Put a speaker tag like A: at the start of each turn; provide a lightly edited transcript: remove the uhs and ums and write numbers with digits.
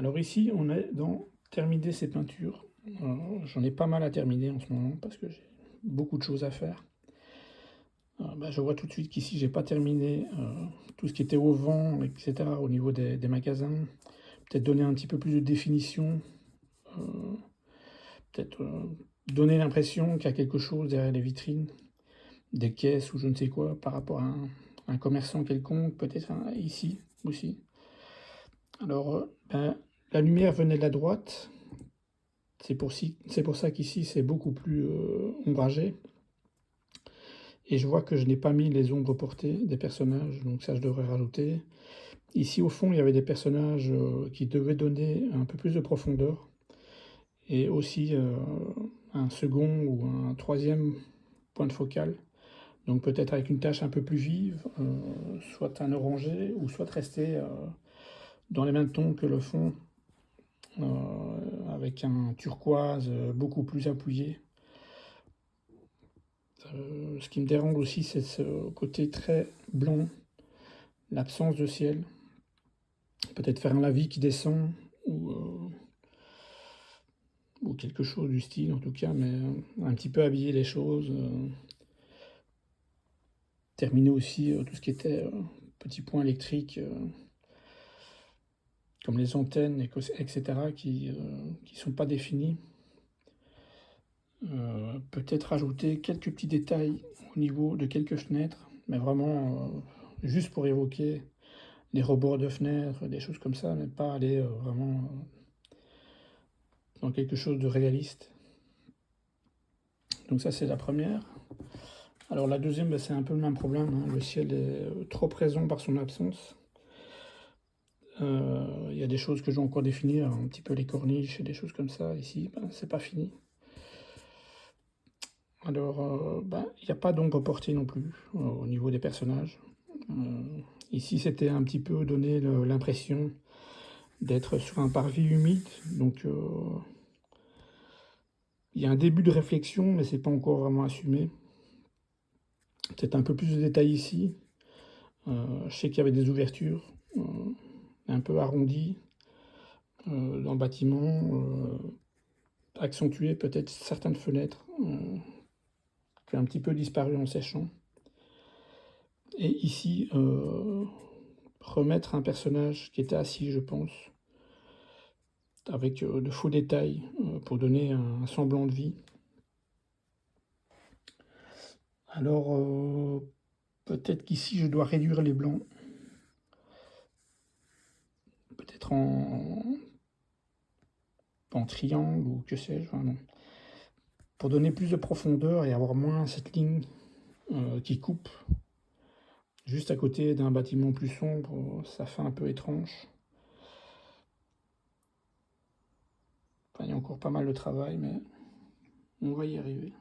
A: Alors ici, on est dans terminer ces peintures. J'en ai pas mal à terminer en ce moment parce que j'ai beaucoup de choses à faire. Je vois tout de suite qu'ici, j'ai pas terminé tout ce qui était au vent, et cetera, au niveau des magasins. Peut-être donner un petit peu plus de définition, heu, peut-être, donner l'impression qu'il y a quelque chose derrière les vitrines, des caisses ou je ne sais quoi, par rapport à un commerçant quelconque, peut-être ici aussi. Alors, la lumière venait de la droite, c'est pour ça qu'ici c'est beaucoup plus, ombragé et je vois que je n'ai pas mis les ombres portées des personnages, donc ça je devrais rajouter. Ici au fond, il y avait des personnages, qui devaient donner un peu plus de profondeur et aussi, un second ou un troisième point de focal, donc peut-être avec une tache un peu plus vive, soit un orangé ou soit rester, dans les mêmes tons que le fond, avec un turquoise, beaucoup plus appuyé. Ce qui me dérange aussi, c'est ce côté très blanc, l'absence de ciel. Peut-être faire un lavis qui descend ou quelque chose du style en tout cas, mais un petit peu habiller les choses, terminer aussi, tout ce qui était, petits points électriques, comme les antennes et cetera qui sont pas définis. Peut-être rajouter quelques petits détails au niveau de quelques fenêtres, mais vraiment, juste pour évoquer des rebords de fenêtres, des choses comme ça, mais pas aller, vraiment, dans quelque chose de réaliste. Donc ça, c'est la première. Alors la deuxième, c'est un peu le même problème, hein. Le ciel est, trop présent par son absence. Il y a des choses que je dois encore définir, un petit peu les corniches et des choses comme ça. Ici, c'est pas fini. Alors, il y a pas d'ombre portée non plus, au niveau des personnages. Ici, c'était un petit peu donner l'impression d'être sur un parvis humide, donc il y a un début de réflexion, mais c'est pas encore vraiment assumé. Peut-être un peu plus de détails ici. Je sais qu'il y avait des ouvertures, un peu arrondies, dans le bâtiment, accentuer peut-être certaines fenêtres, qui ont un petit peu disparu en séchant. Et ici, remettre un personnage qui était assis, je pense, avec, de faux détails, pour donner un semblant de vie. Alors, peut-être qu'ici je dois réduire les blancs, peut-être en triangle ou que sais-je, enfin bon, pour donner plus de profondeur et avoir moins cette ligne, qui coupe juste à côté d'un bâtiment plus sombre, ça fait un peu étrange. Enfin, il y a encore pas mal de travail, mais on va y arriver.